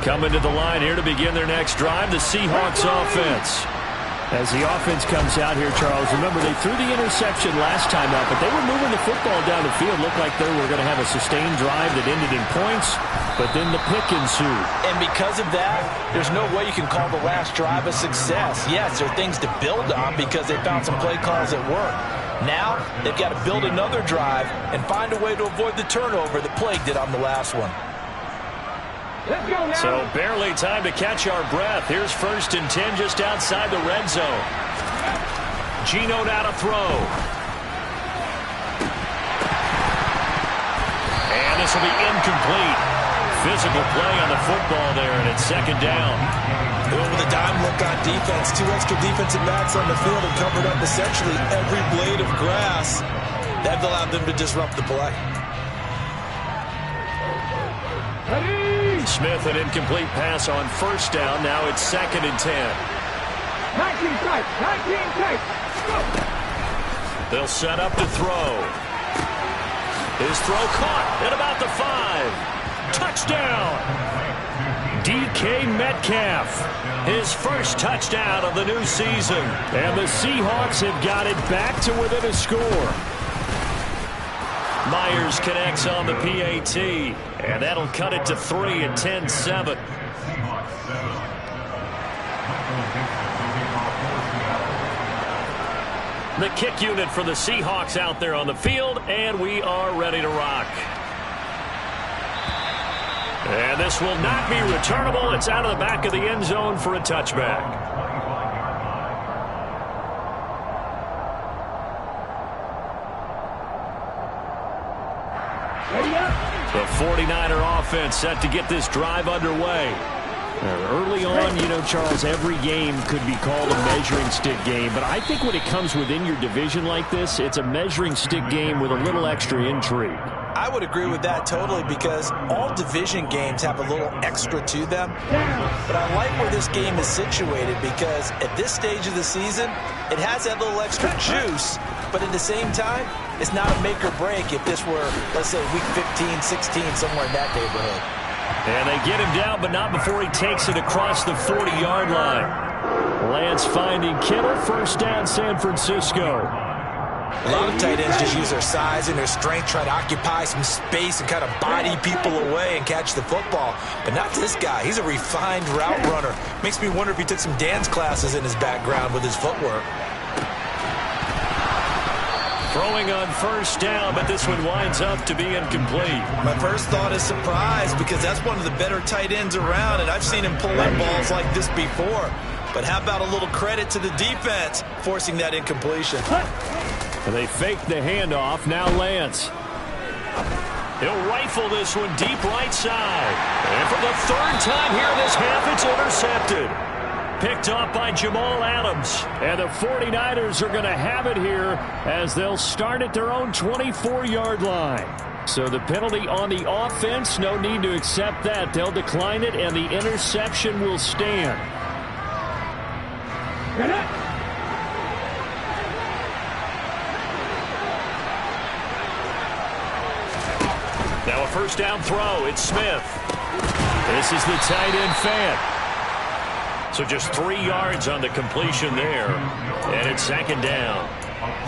Coming to the line here to begin their next drive, the Seahawks offense. As the offense comes out here, Charles, remember they threw the interception last time out, but they were moving the football down the field. Looked like they were going to have a sustained drive that ended in points, but then the pick ensued. And because of that, there's no way you can call the last drive a success. Yes, there are things to build on because they found some play calls that work. Now, they've got to build another drive and find a way to avoid the turnover that plagued it on the last one. So barely time to catch our breath. Here's 1st and 10 just outside the red zone. Geno now to throw. And this will be incomplete. Physical play on the football there, and it's 2nd down. With a dime look on defense, 2 extra defensive backs on the field and covered up essentially every blade of grass. That allowed them to disrupt the play. Smith, an incomplete pass on 1st down. Now it's 2nd and 10. 19 tight. They'll set up to throw. His throw caught at about the 5. Touchdown! DK Metcalf. His first touchdown of the new season. And the Seahawks have got it back to within a score. Myers connects on the PAT, and that'll cut it to 3 at 10-7. The kick unit for the Seahawks out there on the field, and we are ready to rock. And this will not be returnable. It's out of the back of the end zone for a touchback. The 49er offense set to get this drive underway. Early on, you know, Charles, every game could be called a measuring stick game. But I think when it comes within your division like this, it's a measuring stick game with a little extra intrigue. I would agree with that totally because all division games have a little extra to them. But I like where this game is situated because at this stage of the season, it has that little extra juice. But at the same time, it's not a make or break if this were, let's say, week 15, 16, somewhere in that neighborhood. And they get him down, but not before he takes it across the 40-yard line. Lance finding Kittle, 1st down, San Francisco. A lot of tight ends just use their size and their strength, try to occupy some space and kind of body people away and catch the football. But not this guy. He's a refined route runner. Makes me wonder if he took some dance classes in his background with his footwork. Throwing on 1st down, but this one winds up to be incomplete. My first thought is surprise because that's one of the better tight ends around, and I've seen him pull in balls like this before. But how about a little credit to the defense forcing that incompletion? And they fake the handoff. Now Lance. He'll rifle this one deep right side. And for the 3rd time here this half, it's intercepted. Picked off by Jamal Adams. And the 49ers are going to have it here as they'll start at their own 24-yard line. So the penalty on the offense, no need to accept that. They'll decline it, and the interception will stand. Now a 1st down throw. It's Smith. This is the tight end fan. So just 3 yards on the completion there. And it's 2nd down.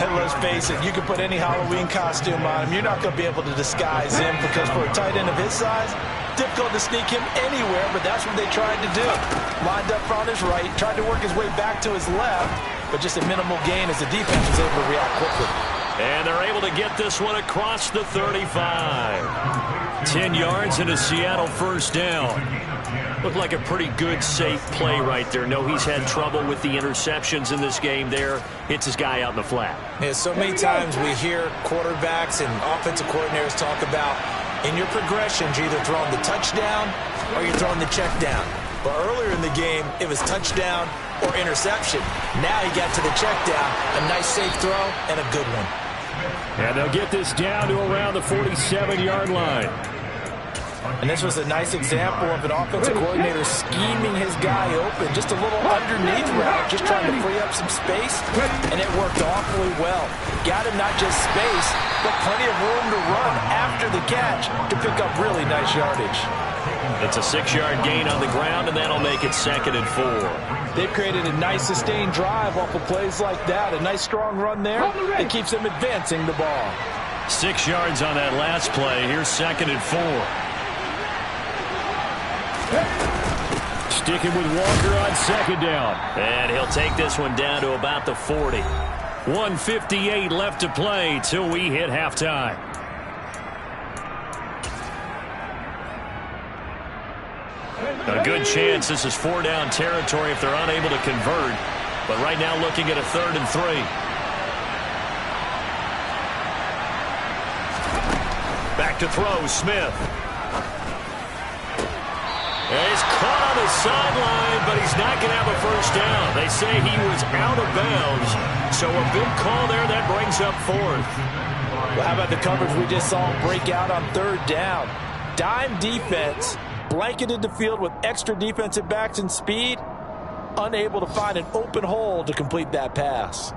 And let's face it, you can put any Halloween costume on him. You're not going to be able to disguise him because for a tight end of his size, difficult to sneak him anywhere, but that's what they tried to do. Lined up on his right, tried to work his way back to his left, but just a minimal gain as the defense was able to react quickly. And they're able to get this one across the 35. 10 yards and a Seattle 1st down. Looked like a pretty good, safe play right there. No, he's had trouble with the interceptions in this game there. Hits his guy out in the flat. Yeah, so many times we hear quarterbacks and offensive coordinators talk about in your progressions, you're either throwing the touchdown or you're throwing the check down. But earlier in the game, it was touchdown or interception. Now he got to the check down, a nice safe throw, and a good one. And they'll get this down to around the 47-yard line. And this was a nice example of an offensive coordinator scheming his guy open. Just a little underneath route, just trying to free up some space, and it worked awfully well. Got him not just space, but plenty of room to run after the catch to pick up really nice yardage. It's a 6-yard gain on the ground, and that'll make it 2nd and 4. They've created a nice sustained drive off of plays like that. A nice strong run there. It keeps them advancing the ball. 6 yards on that last play. Here's 2nd and 4. Sticking with Walker on 2nd down. And he'll take this one down to about the 40. 1:58 left to play till we hit halftime. A good chance this is 4-down territory if they're unable to convert. But right now looking at a 3rd and 3. Back to throw, Smith. And he's caught on the sideline, but he's not going to have a first down. They say he was out of bounds. So a big call there that brings up 4th. Well, how about the coverage we just saw break out on 3rd down? Dime defense, blanketed the field with extra defensive backs and speed, unable to find an open hole to complete that pass.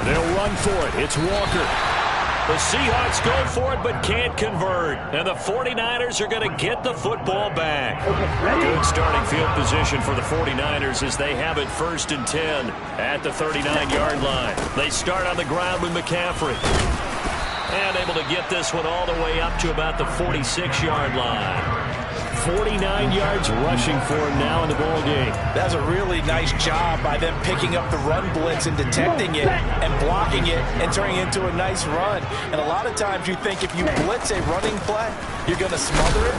They'll run for it. It's Walker. The Seahawks go for it but can't convert. And the 49ers are going to get the football back. Good starting field position for the 49ers as they have it 1st and 10 at the 39-yard line. They start on the ground with McCaffrey. And able to get this one all the way up to about the 46-yard line. 49 yards rushing for him now in the ball game. That's a really nice job by them picking up the run blitz and detecting it and blocking it and turning it into a nice run. And a lot of times you think if you blitz a running play, you're going to smother it.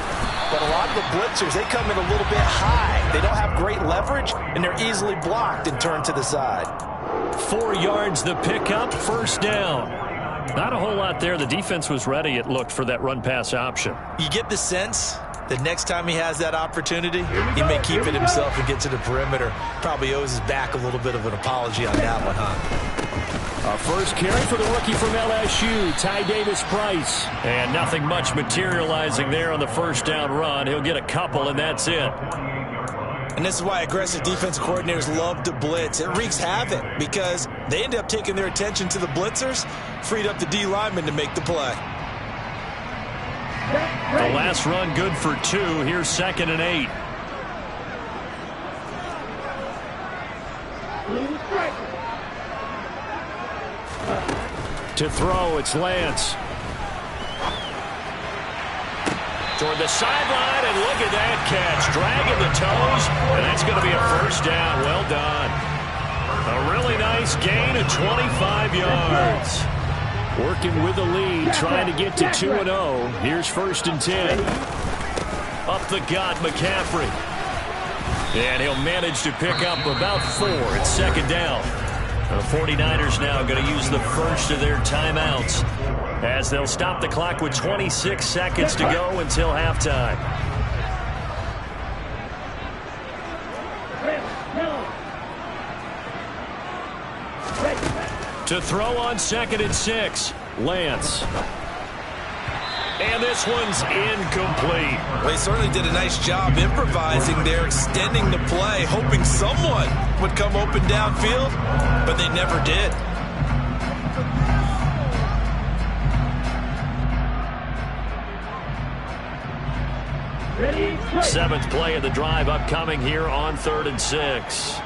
But a lot of the blitzers, they come in a little bit high. They don't have great leverage, and they're easily blocked and turned to the side. 4 yards the pickup, 1st down. Not a whole lot there. The defense was ready, it looked, for that run-pass option. You get the sense that next time he has that opportunity, he may keep it himself and get to the perimeter. Probably owes his back a little bit of an apology on that one, huh? A first carry for the rookie from LSU, Ty Davis-Price. And nothing much materializing there on the 1st down run. He'll get a couple, and that's it. And this is why aggressive defensive coordinators love to blitz. It wreaks havoc because they end up taking their attention to the blitzers, freed up the D lineman to make the play. The last run good for 2. Here's 2nd and 8. To throw, it's Lance. Toward the sideline, and look at that catch. Dragging the toes, and that's going to be a 1st down. Well done. A really nice gain of 25 yards. Working with the lead, trying to get to 2-0. Here's 1st and 10. Up the gut, McCaffrey. And he'll manage to pick up about 4 at 2nd down. The 49ers now going to use the first of their timeouts as they'll stop the clock with 26 seconds to go until halftime. To throw on 2nd and 6, Lance. And this one's incomplete. Well, they certainly did a nice job improvising there, extending the play, hoping someone would come open downfield, but they never did. Ready? 7th play of the drive upcoming here on 3rd and 6.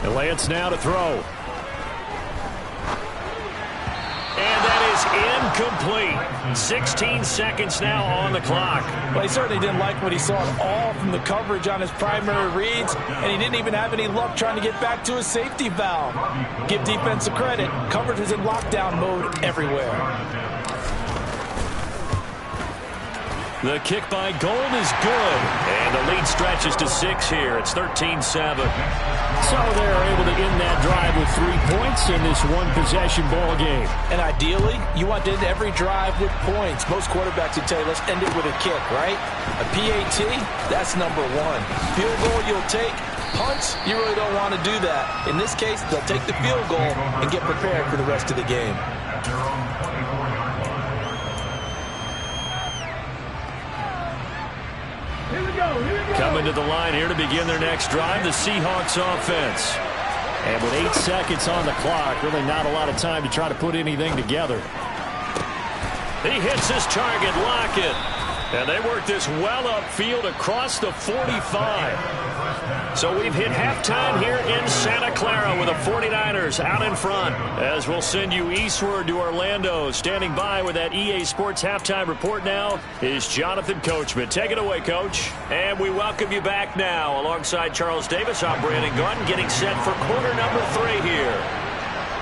And Lance now to throw. And that is incomplete. 16 seconds now on the clock. Well, he certainly didn't like what he saw at all from the coverage on his primary reads, and he didn't even have any luck trying to get back to his safety valve. Give defense a credit. Coverage was in lockdown mode everywhere. The kick by Gold is good. And the lead stretches to 6 here. It's 13-7. So they're able to end that drive with 3 points in this one-possession ball game. And ideally, you want to end every drive with points. Most quarterbacks would tell you, let's end it with a kick, right? A PAT, that's number 1. Field goal you'll take. Punts, you really don't want to do that. In this case, they'll take the field goal and get prepared for the rest of the game. Coming to the line here to begin their next drive, the Seahawks offense. And with 8 seconds on the clock, really not a lot of time to try to put anything together. He hits his target, Lockett. And they work this well upfield across the 45. So we've hit halftime here in Santa Clara with the 49ers out in front. As we'll send you eastward to Orlando. Standing by with that EA Sports halftime report now is Jonathan Coachman. Take it away, Coach. And we welcome you back now. Alongside Charles Davis, I'm Brandon Gunn, getting set for quarter number 3 here.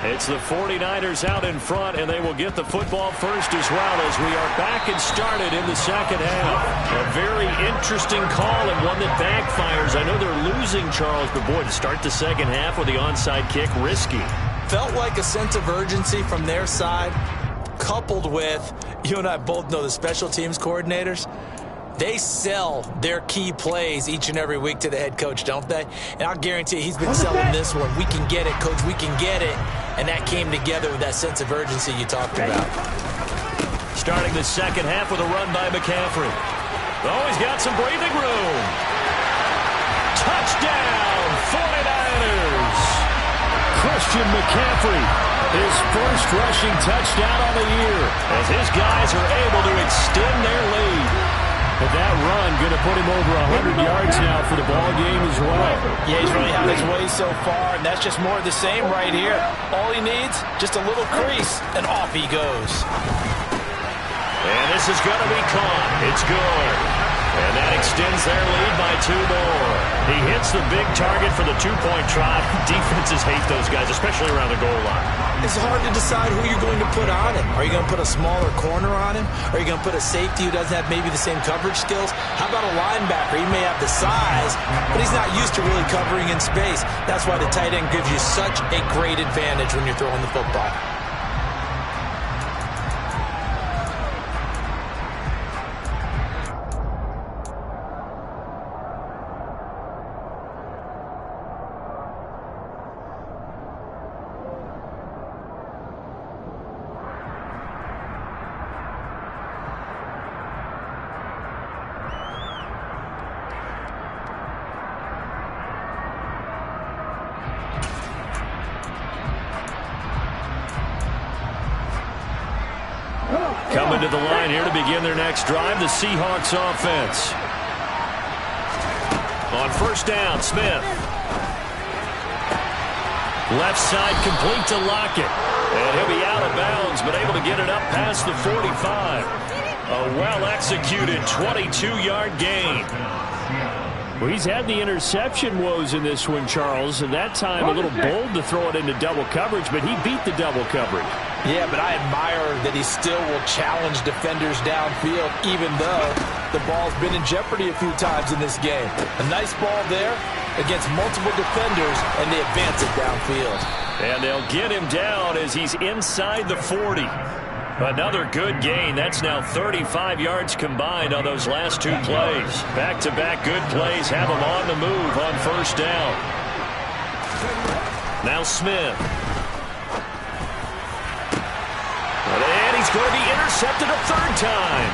It's the 49ers out in front, and they will get the football first as well as we are back and started in the second half. A very interesting call and one that backfires. I know they're losing, Charles, but boy, to start the second half with the onside kick, risky. Felt like a sense of urgency from their side, coupled with, you and I both know the special teams coordinators. They sell their key plays each and every week to the head coach, don't they? And I'll guarantee you he's been selling this one. We can get it, Coach. We can get it. And that came together with that sense of urgency you talked about. Starting the second half with a run by McCaffrey. Oh, he's got some breathing room. Touchdown, 49ers. Christian McCaffrey, his first rushing touchdown on the year, as his guys are able to extend their lead. But that run going to put him over 100 yards now for the ball game as well. Yeah, he's really had his way so far, and that's just more of the same right here. All he needs, just a little crease, and off he goes. And this is going to be caught. It's good. And that extends their lead by 2 more. He hits the big target for the 2-point try. Defenses hate those guys, especially around the goal line. It's hard to decide who you're going to put on him. Are you going to put a smaller corner on him? Are you going to put a safety who doesn't have maybe the same coverage skills? How about a linebacker? He may have the size, but he's not used to really covering in space. That's why the tight end gives you such a great advantage when you're throwing the football. Coming to the line here to begin their next drive, the Seahawks offense. On first down, Smith. Left side complete to Lockett. And he'll be out of bounds, but able to get it up past the 45. A well-executed 22-yard gain. Well, he's had the interception woes in this one, Charles, and that time a little bold to throw it into double coverage, but he beat the double coverage. Yeah, but I admire that he still will challenge defenders downfield, even though the ball's been in jeopardy a few times in this game. A nice ball there against multiple defenders, and they advance it downfield. And they'll get him down as he's inside the 40. Another good gain. That's now 35 yards combined on those last 2 plays. Back-to-back good plays have him on the move on first down. Now Smith. And he's going to be intercepted a 3rd time.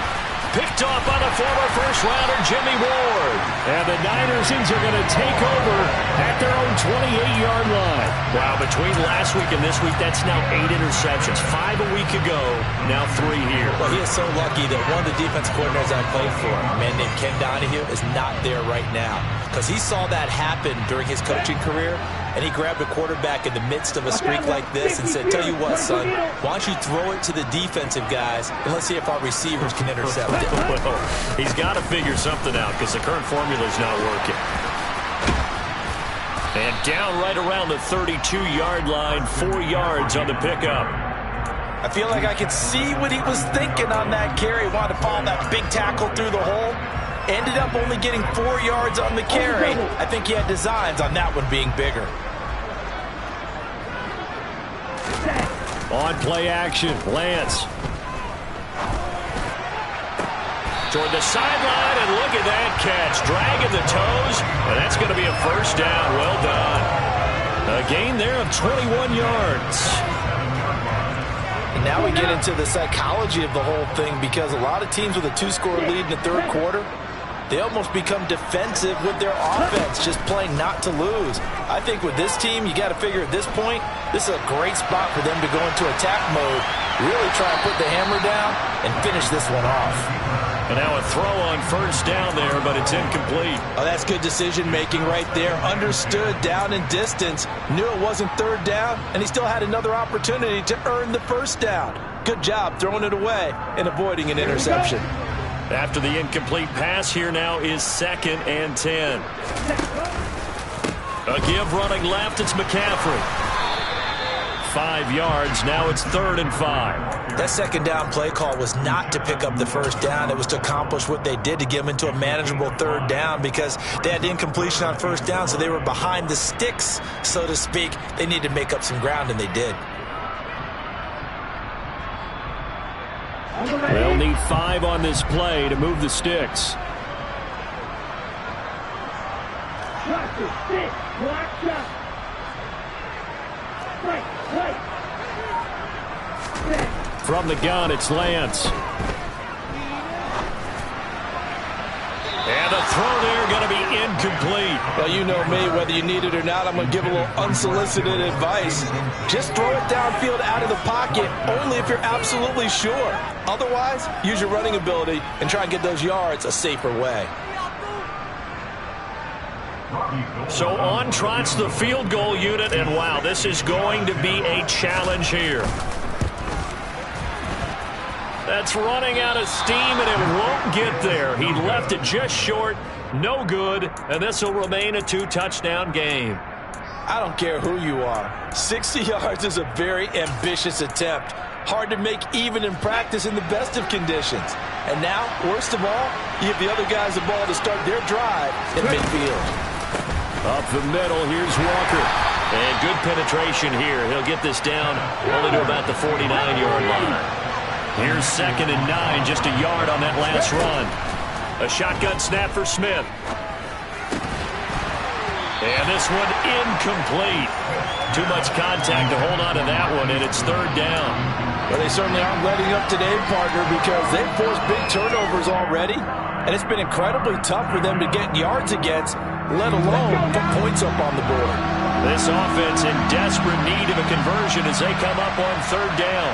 Picked off by the former first-rounder Jimmy Ward. And the Niners are going to take over at their own 28-yard line. Wow, between last week and this week, that's now 8 interceptions. 5 a week ago, now 3 here. Well, he is so lucky that one of the defense coordinators I played for, a man named Ken Donahue, is not there right now. Because he saw that happen during his coaching career, and he grabbed a quarterback in the midst of a streak like this and said, tell you what, son, why don't you throw it to the defensive guys, and let's see if our receivers can intercept it. Well, he's got to figure something out because the current formula is not working. And down right around the 32-yard line, 4 yards on the pickup. I feel like I could see what he was thinking on that carry. Wanted to follow that big tackle through the hole. Ended up only getting 4 yards on the carry. I think he had designs on that one being bigger. On play action, Lance. Toward the sideline, and look at that catch. Dragging the toes, and that's going to be a first down. Well done. A gain there of 21 yards. And now we get into the psychology of the whole thing, because a lot of teams with a 2-score lead in the third quarter, they almost become defensive with their offense, just playing not to lose. I think with this team, you got to figure at this point, this is a great spot for them to go into attack mode, really try and put the hammer down and finish this one off. And now a throw on first down there, but it's incomplete. Oh, that's good decision-making right there. Understood down and distance, knew it wasn't third down, and he still had another opportunity to earn the first down. Good job throwing it away and avoiding an interception. After the incomplete pass, here now is 2nd and 10. A give running left, it's McCaffrey. 5 yards, now it's 3rd and 5. That second down play call was not to pick up the first down. It was to accomplish what they did, to get them into a manageable third down, because they had incompletion on first down, so they were behind the sticks, so to speak. They needed to make up some ground, and they did. They'll need 5 on this play to move the sticks. From the gun, it's Lance. And the throw there going to be incomplete. Well, you know me, whether you need it or not, I'm going to give a little unsolicited advice. Just throw it downfield out of the pocket, only if you're absolutely sure. Otherwise, use your running ability and try and get those yards a safer way. So on trots the field goal unit, and wow, this is going to be a challenge here. That's running out of steam, and it won't get there. He left it just short, no good, and this will remain a 2-touchdown game. I don't care who you are. 60 yards is a very ambitious attempt. Hard to make even in practice in the best of conditions. And now, worst of all, you give the other guys the ball to start their drive in midfield. Up the middle, here's Walker. And good penetration here. He'll get this down only to about the 49-yard line. Here's 2nd and 9, just a yard on that last run. A shotgun snap for Smith. And this one incomplete. Too much contact to hold on to that one, and it's 3rd down. Well, they certainly aren't letting up today, partner, because they've forced big turnovers already, and it's been incredibly tough for them to get yards against, let alone put points up on the board. This offense in desperate need of a conversion as they come up on 3rd down.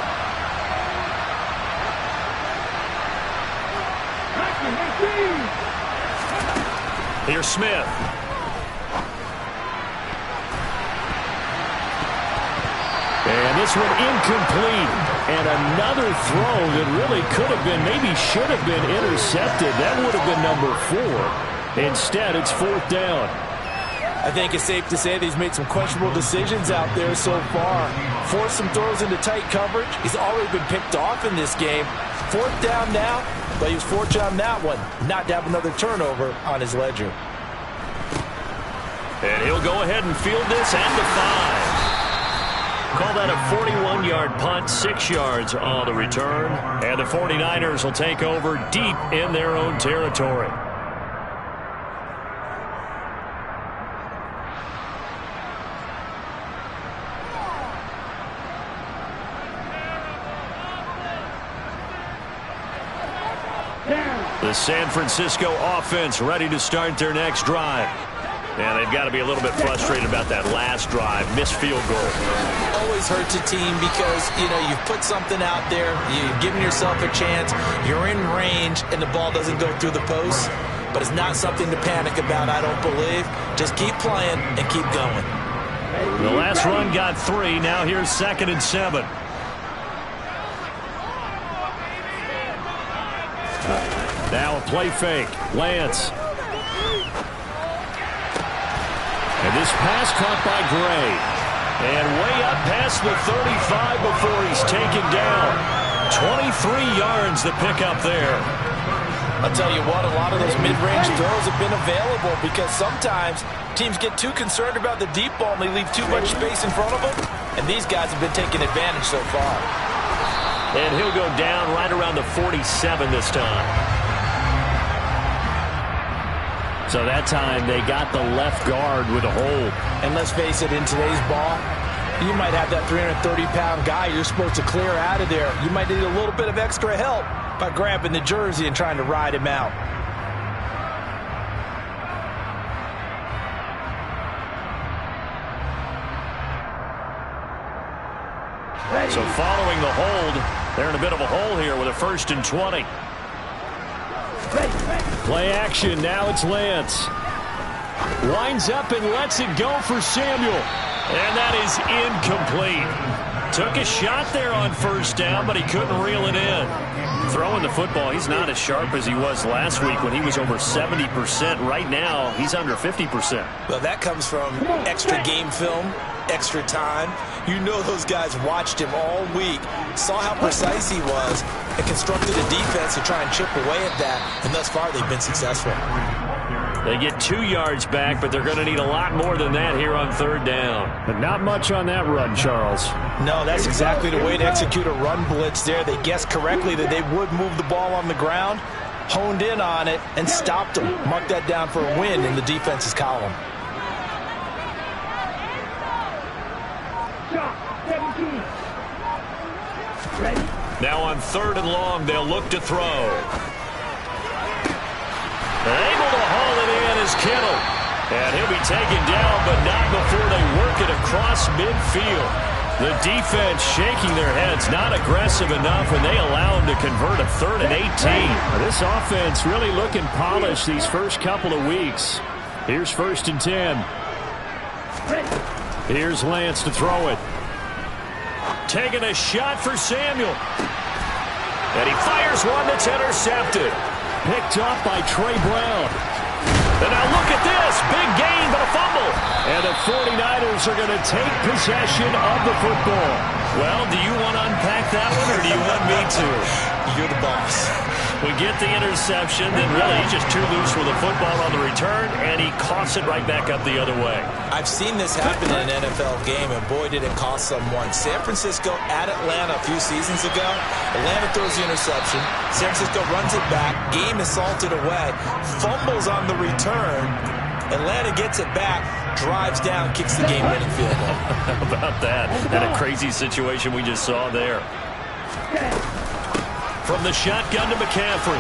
Here's Smith. And this one incomplete. And another throw that really could have been, maybe should have been intercepted. That would have been number 4. Instead, it's 4th down. I think it's safe to say that he's made some questionable decisions out there so far. Forced some throws into tight coverage. He's already been picked off in this game. 4th down now, but he was fortunate on that one not to have another turnover on his ledger. And he'll go ahead and field this at the 5. Call that a 41-yard punt, 6 yards on the return. And the 49ers will take over deep in their own territory. The San Francisco offense ready to start their next drive. And they've got to be a little bit frustrated about that last drive, missed field goal. Always hurts a team because, you know, you've put something out there, you've given yourself a chance, you're in range, and the ball doesn't go through the post. But it's not something to panic about, I don't believe. Just keep playing and keep going. The last run got 3. Now here's 2nd and 7. Now a play fake. Lance. And this pass caught by Gray. And way up past the 35 before he's taken down. 23 yards to pick up there. I'll tell you what, a lot of those mid-range throws have been available because sometimes teams get too concerned about the deep ball and they leave too much space in front of them, and these guys have been taking advantage so far. And he'll go down right around the 47 this time. So that time they got the left guard with a hold. And let's face it, in today's ball, you might have that 330-pound guy you're supposed to clear out of there. You might need a little bit of extra help by grabbing the jersey and trying to ride him out. So following the hold, they're in a bit of a hole here with a 1st and 20. Play action, now it's Lance. Winds up and lets it go for Samuel. And that is incomplete. Took a shot there on 1st down, but he couldn't reel it in. Throwing the football, he's not as sharp as he was last week when he was over 70%. Right now, he's under 50%. Well, that comes from extra game film, extra time. You know those guys watched him all week, saw how precise he was, and constructed a defense to try and chip away at that, and thus far they've been successful. They get 2 yards back, but they're going to need a lot more than that here on 3rd down. But not much on that run, Charles. No, that's exactly the way to execute a run blitz there. They guessed correctly that they would move the ball on the ground, honed in on it, and stopped them. Mark that down for a win in the defense's column. Now on 3rd and long, they'll look to throw. Able to haul it in is Kittle. And he'll be taken down, but not before they work it across midfield. The defense shaking their heads, not aggressive enough, and they allow him to convert a 3rd and 18. This offense really looking polished these first couple of weeks. Here's 1st and 10. Here's Lance to throw it. Taking a shot for Samuel. And he fires one that's intercepted. Picked off by Trey Brown. And now look at this. Big gain, but a fumble. And the 49ers are going to take possession of the football. Well, do you want to unpack that one, or do you want me to? You're the boss. We get the interception, then really he's just too loose with the football on the return, and he coughs it right back up the other way. I've seen this happen in an NFL game, and boy, did it cost someone. San Francisco at Atlanta a few seasons ago. Atlanta throws the interception. San Francisco runs it back. Game is salted away. Fumbles on the return. Atlanta gets it back, drives down, kicks the game-winning field goal. How about that? And a crazy situation we just saw there. From the shotgun to McCaffrey.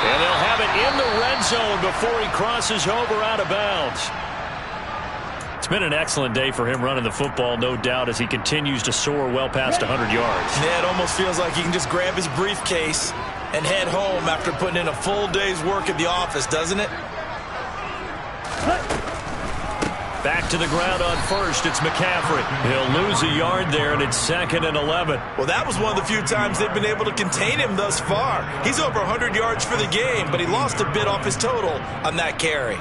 And they'll have it in the red zone before he crosses over out of bounds. It's been an excellent day for him running the football, no doubt, as he continues to soar well past 100 yards. Yeah, it almost feels like he can just grab his briefcase and head home after putting in a full day's work at the office, doesn't it? Back to the ground on 1st, it's McCaffrey. He'll lose a yard there, and it's 2nd and 11. Well, that was one of the few times they've been able to contain him thus far. He's over 100 yards for the game, but he lost a bit off his total on that carry.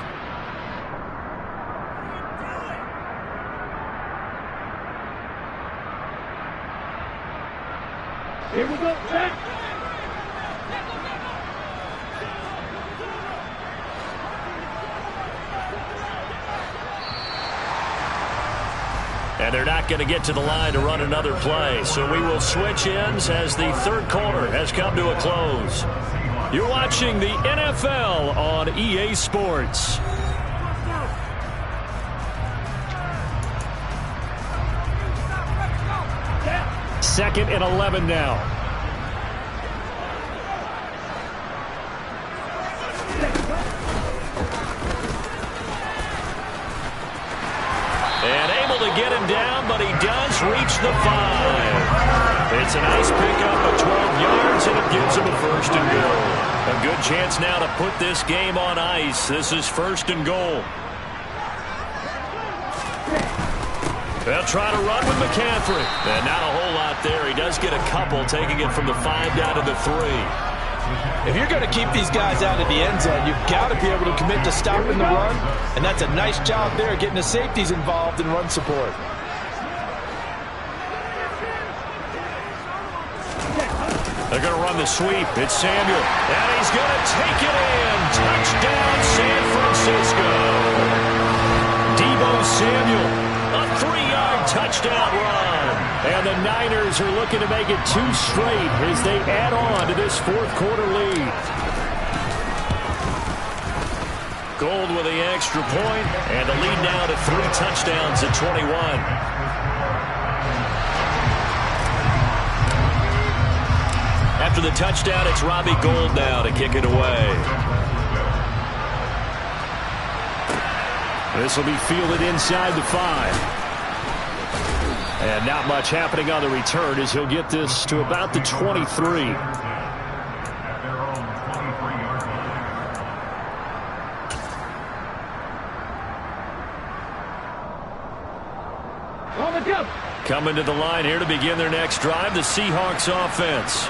Here we go, set. And they're not going to get to the line to run another play. So we will switch ends as the 3rd quarter has come to a close. You're watching the NFL on EA Sports. Second and 11 now. And able to get him down, but he does reach the 5. It's a nice pickup of 12 yards, and it gives him a 1st and goal. A good chance now to put this game on ice. This is 1st and goal. They'll try to run with McCaffrey. And not a whole lot there. He does get a couple, taking it from the 5 down to the 3. If you're going to keep these guys out of the end zone, you've got to be able to commit to stopping the run, and that's a nice job there getting the safeties involved in run support. They're going to run the sweep. It's Samuel. And he's going to take it in. Touchdown, San Francisco. Deebo Samuel, a 3-yard touchdown run. And the Niners are looking to make it 2 straight as they add on to this fourth-quarter lead. Gold with the extra point, and the lead now to 3 touchdowns at 21. After the touchdown, it's Robbie Gould now to kick it away. This will be fielded inside the 5. And not much happening on the return as he'll get this to about the 23. Coming to the line here to begin their next drive, the Seahawks offense.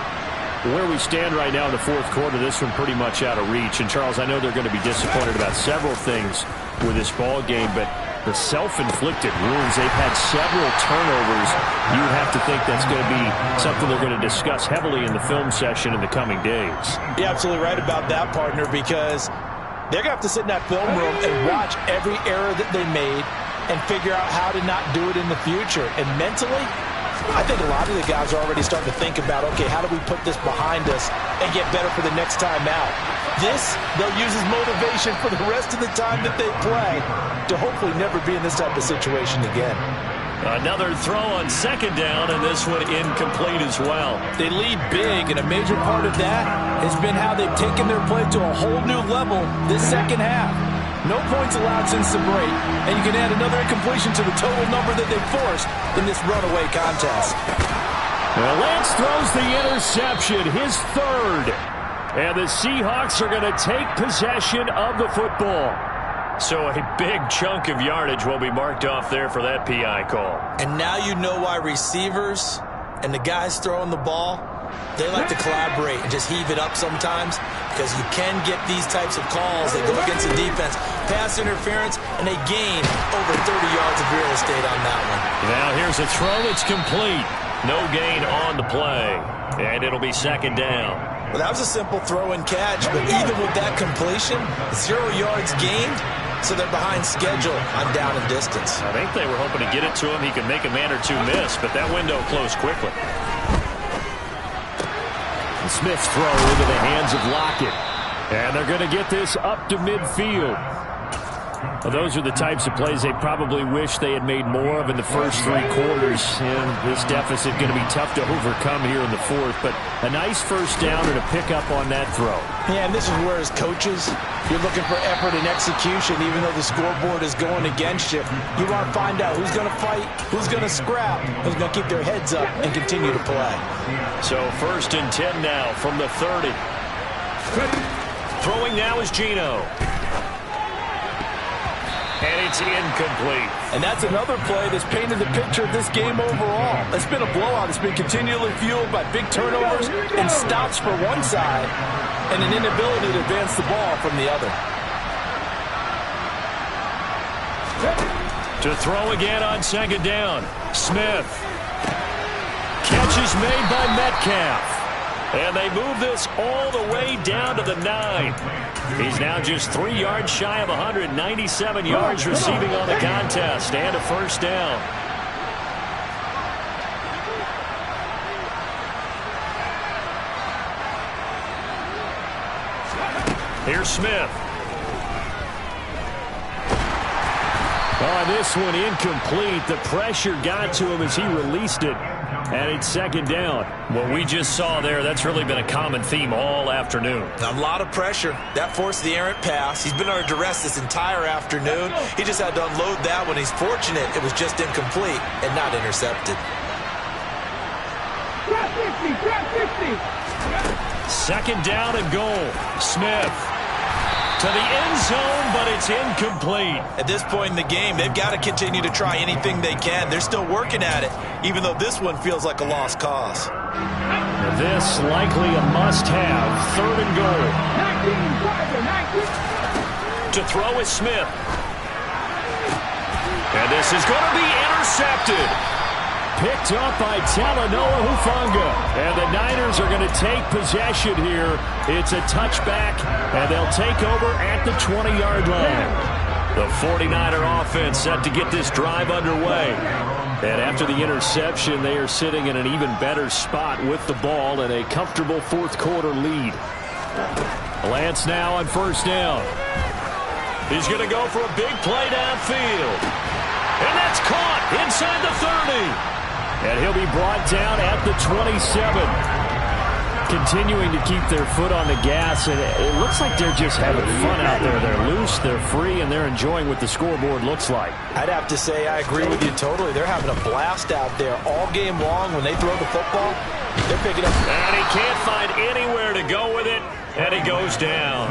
Where we stand right now in the fourth quarter, this one pretty much out of reach. And, Charles, I know they're going to be disappointed about several things with this ball game, but the self-inflicted wounds, they've had several turnovers. You have to think that's going to be something they're going to discuss heavily in the film session in the coming days. You're absolutely right about that, partner, because they're going to have to sit in that film room and watch every error that they made and figure out how to not do it in the future. And mentally, I think a lot of the guys are already starting to think about, okay, how do we put this behind us and get better for the next time out? This, they'll use as motivation for the rest of the time that they play to hopefully never be in this type of situation again. Another throw on second down, and this one incomplete as well. They lead big, and a major part of that has been how they've taken their play to a whole new level this second half. No points allowed since the break, and you can add another incompletion to the total number that they forced in this runaway contest. Well, Lance throws the interception, his third. And the Seahawks are going to take possession of the football. So a big chunk of yardage will be marked off there for that PI call. And now you know why receivers and the guys throwing the ball, they like to collaborate and just heave it up sometimes, because you can get these types of calls that go against the defense, pass interference, and they gain over 30 yards of real estate on that one. Now here's a throw. It's complete. No gain on the play. And it'll be second down. Well, that was a simple throw and catch, but even with that completion, 0 yards gained, so they're behind schedule on down and distance. I think they were hoping to get it to him. He could make a man or two miss, but that window closed quickly. And Smith's throw into the hands of Lockett. And they're going to get this up to midfield. Well, those are the types of plays they probably wish they had made more of in the first 3 quarters. And this deficit going to be tough to overcome here in the fourth. But a nice first down and a pickup on that throw. Yeah, and this is where, as coaches, you're looking for effort and execution, even though the scoreboard is going against you. You want to find out who's going to fight, who's going to scrap, who's going to keep their heads up and continue to play. So 1st and 10 now from the 30. Throwing now is Geno. And it's incomplete. And that's another play that's painted the picture of this game overall. It's been a blowout. It's been continually fueled by big turnovers and stops for one side and an inability to advance the ball from the other. To throw again on second down. Smith. Catch is made by Metcalf. And they move this all the way down to the 9. He's now just 3 yards shy of 197 yards receiving on the contest, and a first down. Here's Smith. Oh, this one incomplete. The pressure got to him as he released it. And it's second down. What we just saw there, that's really been a common theme all afternoon. A lot of pressure. That forced the errant pass. He's been under duress this entire afternoon. He just had to unload that one. He's fortunate it was just incomplete and not intercepted. Second down and goal. Smith to the end zone, but it's incomplete. At this point in the game, they've got to continue to try anything they can. They're still working at it, even though this one feels like a lost cause. This likely a must-have. Third and goal. 19. To throw is Smith. And this is going to be intercepted. picked up by Talanoa Hufanga. And the Niners are going to take possession here. It's a touchback, and they'll take over at the 20-yard line. The 49er offense set to get this drive underway. And after the interception, they are sitting in an even better spot with the ball and a comfortable fourth-quarter lead. Lance now on first down. He's going to go for a big play downfield. And that's caught inside the 30. And he'll be brought down at the 27. Continuing to keep their foot on the gas, and it looks like they're just having fun out there. They're loose, they're free, and they're enjoying what the scoreboard looks like. I'd have to say I agree with you totally. They're having a blast out there all game long. When they throw the football, they're picking up. And he can't find anywhere to go with it, and he goes down.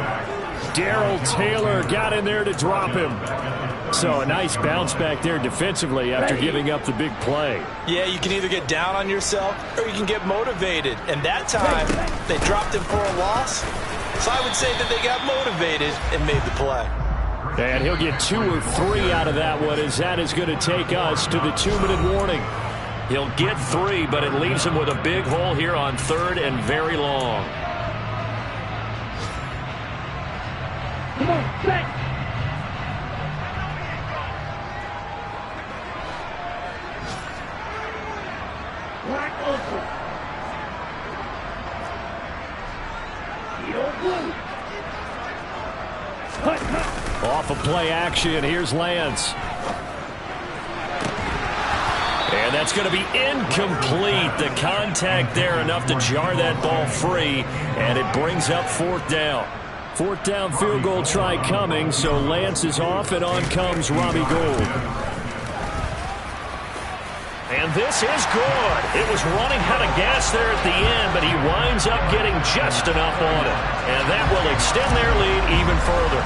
Darrell Taylor got in there to drop him. So a nice bounce back there defensively after giving up the big play. Yeah, you can either get down on yourself or you can get motivated. And that time, they dropped him for a loss. So I would say that they got motivated and made the play. And he'll get 2 or 3 out of that one, as that is going to take us to the 2-minute warning. He'll get 3, but it leaves him with a big hole here on third and very long. Come on, set. Off of play action, here's Lance. And that's going to be incomplete. The contact there enough to jar that ball free, and it brings up fourth down. Fourth down field goal try coming, so Lance is off, and on comes Robbie Gould. And this is good. It was running out of gas there at the end, but he winds up getting just enough on it. And that will extend their lead even further.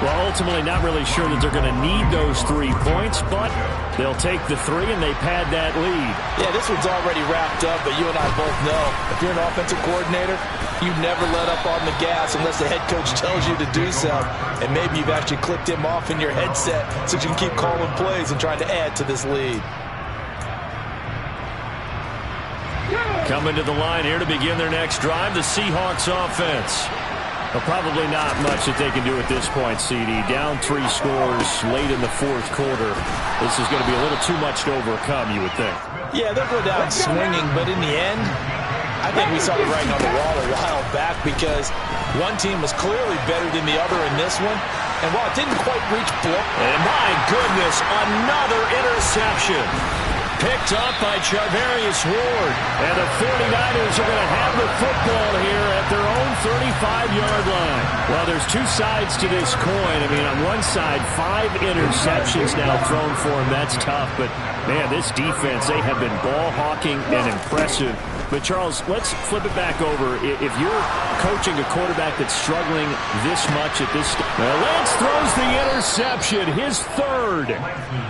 Well, ultimately not really sure that they're going to need those 3 points, but they'll take the 3 and they pad that lead. Yeah, this one's already wrapped up, but you and I both know if you're an offensive coordinator, you never let up on the gas unless the head coach tells you to do so. And maybe you've actually clicked him off in your headset so you can keep calling plays and trying to add to this lead. Coming to the line here to begin their next drive, the Seahawks offense. Well, probably not much that they can do at this point, CD. Down 3 scores late in the fourth quarter. This is going to be a little too much to overcome, you would think. Yeah, they'll go down swinging, but in the end, I think we saw the writing on the wall a while back because one team was clearly better than the other in this one. And while it didn't quite reach block. And my goodness, another interception. Picked up by Charvarius Ward. And the 49ers are going to have the football here at their own 35-yard line. Well, there's 2 sides to this coin. I mean, on one side, 5 interceptions now thrown for him. That's tough. But, man, this defense, they have been ball hawking and impressive. But, Charles, let's flip it back over. If you're coaching a quarterback that's struggling this much at this stage. Well, Lance throws the interception, his 3rd.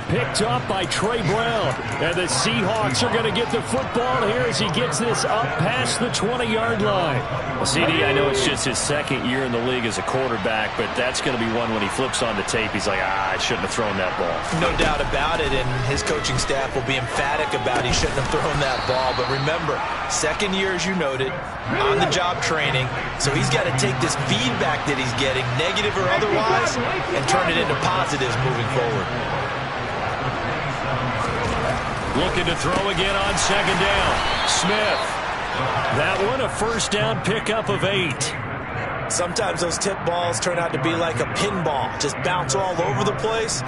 Picked up by Trey Brown. And the Seahawks are going to get the football here as he gets this up past the 20-yard line. Well, CD, I know it's just his 2nd year in the league as a quarterback, but that's going to be one when he flips on the tape, he's like, I shouldn't have thrown that ball. No doubt about it, and his coaching staff will be emphatic about he shouldn't have thrown that ball. But remember, 2nd year, as you noted, on-the-job training, so he's got to take this feedback that he's getting, negative or otherwise, and turn it into positives moving forward. Looking to throw again on 2nd down. Smith. That one a first down pickup of 8. Sometimes those tip balls turn out to be like a pinball. Just bounce all over the place.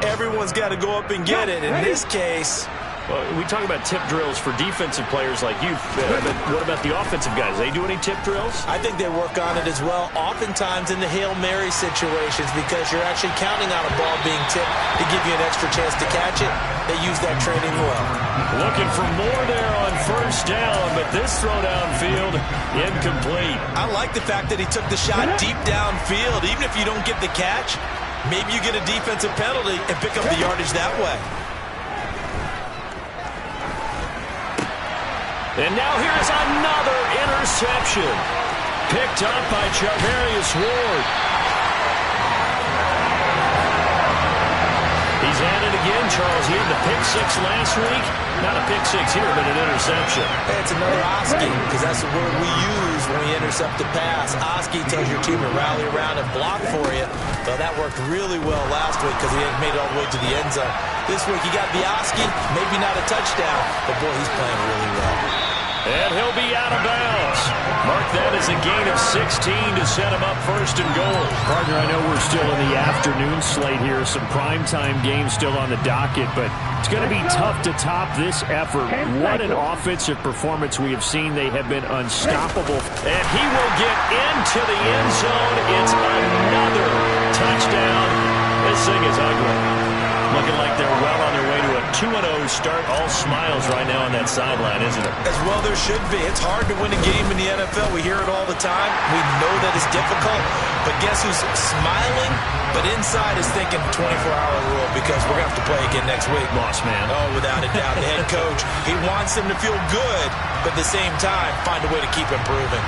Everyone's got to go up and get it. In this case... Well, we talk about tip drills for defensive players like you, but what about the offensive guys? They do any tip drills? I think they work on it as well, oftentimes in the Hail Mary situations, because you're actually counting on a ball being tipped to give you an extra chance to catch it. They use that training well. Looking for more there on first down, but this throw downfield, incomplete. I like the fact that he took the shot deep downfield. Even if you don't get the catch, maybe you get a defensive penalty and pick up the yardage that way. And now here's another interception. Picked up by Charvarius Ward. He's at it again, Charles. He had the pick six last week. Not a pick six here, but an interception. Hey, it's another Oski, because that's the word we use when we intercept a pass. Oski tells your team to rally around and block for you. Well, that worked really well last week because he hadn't made it all the way to the end zone. This week, he got the Oski, maybe not a touchdown, but boy, he's playing really well. And he'll be out of bounds. Mark that as a gain of 16 to set him up first and goal. Partner, I know we're still in the afternoon slate here. Some primetime games still on the docket, but it's going to be tough to top this effort. What an offensive performance we have seen. They have been unstoppable. And he will get into the end zone. It's another touchdown. This thing is ugly. Looking like they're well on their way to a 2-0 start. All smiles right now on that sideline, isn't it? As well there should be. It's hard to win a game in the NFL. We hear it all the time. We know that it's difficult. But guess who's smiling? But inside is thinking 24-hour rule, because we're going to have to play again next week. Lost man. Oh, without a doubt. The head coach, he wants them to feel good, but at the same time, find a way to keep improving.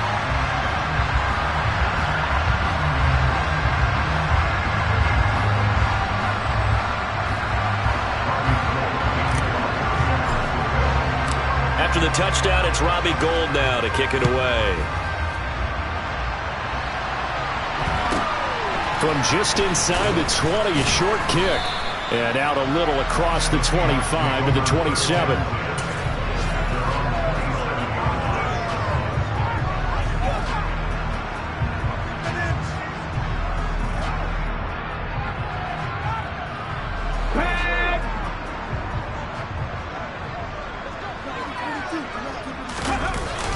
After the touchdown, it's Robbie Gould now to kick it away. From just inside the 20, a short kick. And out a little across the 25 to the 27.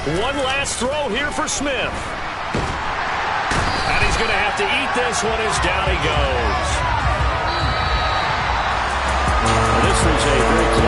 One last throw here for Smith. And he's going to have to eat this one as down he goes. This was a very close